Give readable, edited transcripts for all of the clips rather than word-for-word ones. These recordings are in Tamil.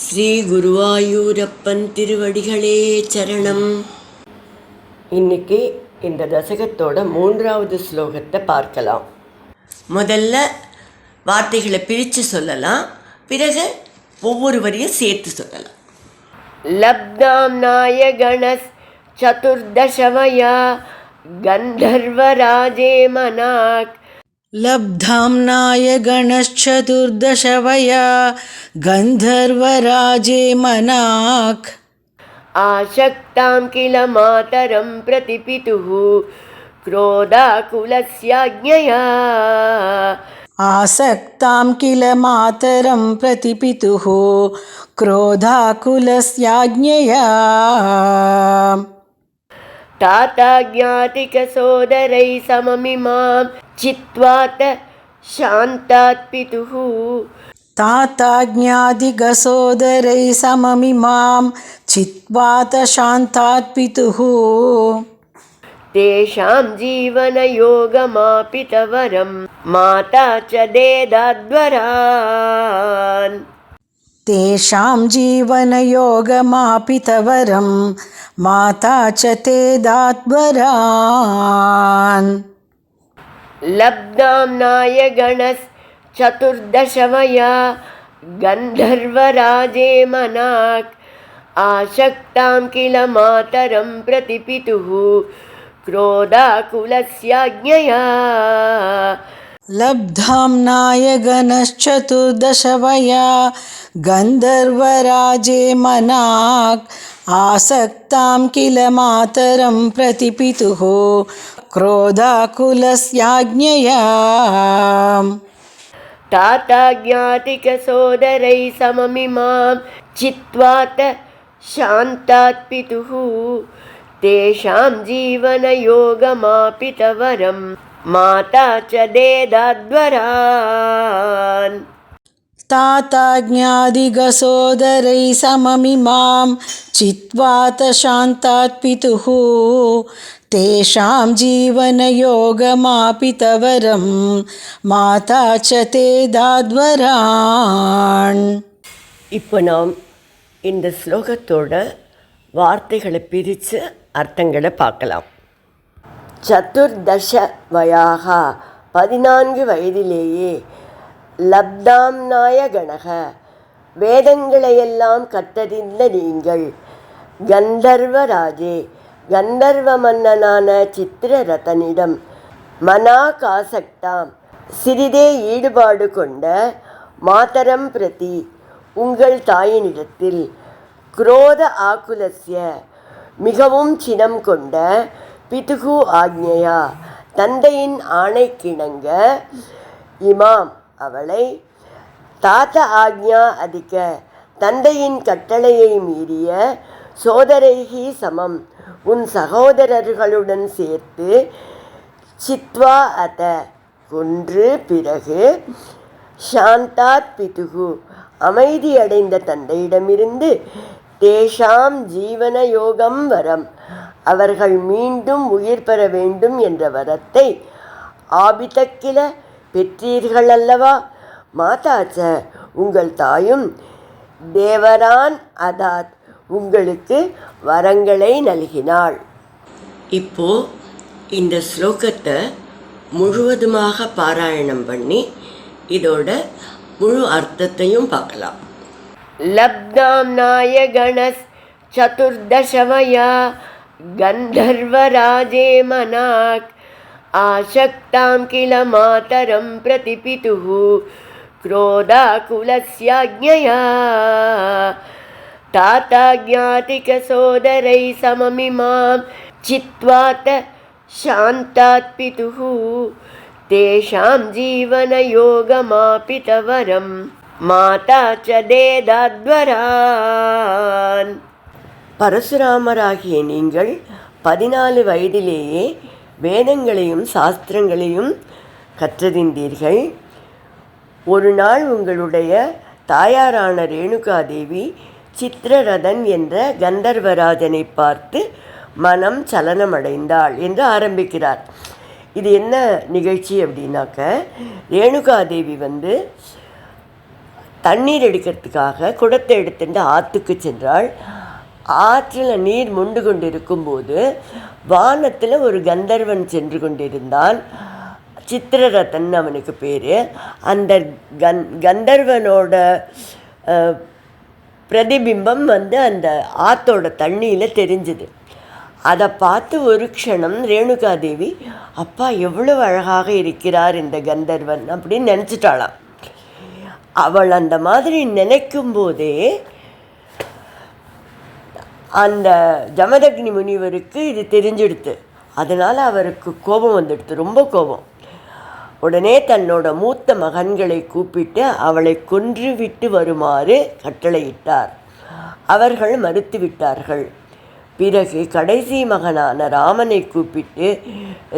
ஸ்ரீ குருவாயூரப்பன் திருவடிகளே சரணம். இன்னைக்கு இந்த தசகத்தோட 3வது ஸ்லோகத்தை பார்க்கலாம். முதல்ல வார்த்தைகளை பிரித்து சொல்லலாம், பிறகு ஒவ்வொரு வரியும் சேர்த்து சொல்லலாம். லப்தாம் நாயகணஸ் சதுர்தசவயா கந்தர்வராஜே மனாக். लब्धाम्नाय गणश्चतुर्दशवया गन्धर्वराजे मनाक्. आशक्तां किल मातरं प्रतिपितुः क्रोधाकुलस्याज्ञया. आसक्तां किल मातरं प्रतिपितुः क्रोधाकुलस्याज्ञया. ताताज्ञातिकसोदरै सममिमां चित्वात शान्तात् पितुः. ताताज्ञातिकसोदरै सममिमां चित्वात शान्तात् पितुः. तेषां जीवनयोगमापितवरं माता च देदाद्वरान्. तेषां जीवनयोगमापितवरं माता च ते दाद्वरान्. लब्धां नायगणस् चतुर्दशवया गन्धर्वराजे मनाक्. आशक्तां किल मातरं प्रतिपितुः क्रोधाकुलस्याज्ञया. लब्धां नायगणश्चतुर्दशवया गन्धर्वराजे मनाक्. आसक्तां किल मातरं प्रतिपितुः क्रोधाकुलस्याज्ञया. ताताज्ञातिकसोदरै सममिमां चित्वात शान्तात् पितुः. तेषां जीवनयोगमापितवरं माता च देदाद्वरान्. ताताज्ञातिकसोदरै सममिमां चित्वात शान्तात् पितुः. तेषां जीवनयोगमापितवरं माता च ते दाद्वरान्. இப்போ நாம் இந்த ஸ்லோகத்தோட வார்த்தைகளை பிரித்து அர்த்தங்களை பார்க்கலாம். சதுர்தச வயாக 14 வயதிலேயே லப்தாம் நாயகணக வேதங்களையெல்லாம் கற்றறிந்த நீங்கள் கந்தர்வராஜே கந்தர்வ மன்னனான சித்திரரதனிடம் மனாகாசக்தாம் சிறிதே ஈடுபாடு கொண்ட மாதரம் பிரதி உங்கள் தாயினிடத்தில் குரோத ஆகுலஸ்ய மிகவும் சினம் கொண்ட பிதுகு ஆக்ஞையா தந்தையின் ஆணைக்கிணங்க இமாம் அவளை தாத்த ஆக்ஞா அதிக தந்தையின் கட்டளையை மீறிய சோதரைகி சமம் உன் சகோதரர்களுடன் சேர்த்து சித்வா அத கொன்று பிறகு சாந்தாத் பிதுகு அமைதியடைந்த தந்தையிடமிருந்து தேஷாம் ஜீவன யோகம் வரம் அவர்கள் மீண்டும் உயிர் பெற வேண்டும் என்ற வரத்தை ஆபிதக்கில பெற்றீர்கள் அல்லவா. மாதாச்ச உங்கள் தாயும் தேவரான் அதாத் உங்களுக்கு வரங்களை நல்கினாள். இப்போ இந்த ஸ்லோகத்தை முழுவதுமாக பாராயணம் பண்ணி இதோட முழு அர்த்தத்தையும் பார்க்கலாம். லப்தாம் நாயகணஸ் சதுர்தசவயா கந்தர்வராஜே மனாக். ஆசக்தாம் கில மாதரம் பிரதிபிதுः क्रोधाकुलस्याज्ञया. ताताज्ञातिकसोदरै सममिमां चित्वात शान्तात् पितुः. तेषां जीवनयोगमापितवरं माता च देदाद्वरान्. பரசுராமராகிய நீங்கள் 14 வயதிலேயே வேதங்களையும் சாஸ்திரங்களையும் கற்றறிந்தீர்கள். ஒரு நாள் உங்களுடைய தாயாரான ரேணுகாதேவி சித்திரரதன் என்ற கந்தர்வராஜனை பார்த்து மனம் சலனமடைந்தாள் என்று ஆரம்பிக்கிறார். இது என்ன நிகழ்ச்சி அப்படின்னாக்க, ரேணுகாதேவி தண்ணீர் எடுக்கிறதுக்காக குடத்தை எடுத்துட்டு ஆற்றுக்கு சென்றாள். ஆற்றில் நீர் மொண்டு கொண்டு இருக்கும்போது வானத்தில் ஒரு கந்தர்வன் சென்று கொண்டிருந்தான். சித்திரரதன் அவனுக்கு பேர். அந்த கந்தர்வனோட பிரதிபிம்பம் அந்த ஆற்றோட தண்ணியில் தெரிஞ்சுது. அதை பார்த்து ஒரு க்ஷணம் ரேணுகாதேவி, அப்பா எவ்வளவு அழகாக இருக்கிறார் இந்த கந்தர்வன் அப்படின்னு நினச்சிட்டாளாம். அவள் அந்த மாதிரி நினைக்கும் போதே அந்த ஜமதக்னி முனிவருக்கு இது தெரிஞ்சிடுத்து. அதனால் அவருக்கு கோபம் வந்துடுது, ரொம்ப கோபம். உடனே தன்னோட மூத்த மகன்களை கூப்பிட்டு அவளை கொன்றுவிட்டு வருமாறு கட்டளையிட்டார். அவர்கள் மறுத்துவிட்டார்கள். பிறகு கடைசி மகனான ராமனை கூப்பிட்டு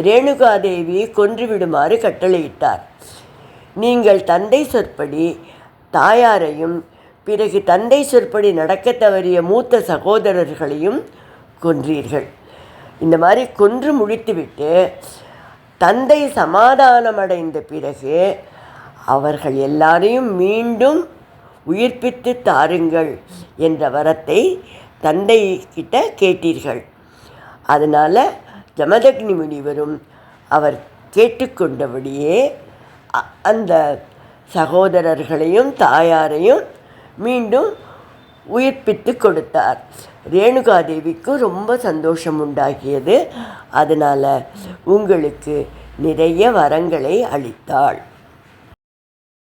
ரேணுகாதேவியை கொன்றுவிடுமாறு கட்டளையிட்டார். நீங்கள் தந்தை சொற்படி தாயாரையும் பிறகு தந்தை சொற்படி நடக்க தவறிய மூத்த சகோதரர்களையும் கொன்றீர்கள். இந்த மாதிரி கொன்று முடித்துவிட்டு தந்தை சமாதானமடைந்த பிறகு அவர்கள் எல்லாரையும் மீண்டும் உயிர்ப்பித்து தாருங்கள் என்ற வரத்தை தந்தை கிட்ட கேட்டீர்கள். அதனால் ஜமதக்னி முனிவரும் அவர் கேட்டுக்கொண்டபடியே அந்த சகோதரர்களையும் தாயாரையும் மீண்டும் உயிர்ப்பித்து கொடுத்தார். ரேணுகாதேவிக்கு ரொம்ப சந்தோஷம் உண்டாகியது. அதனால் உங்களுக்கு நிறைய வரங்களை அளித்தாள்.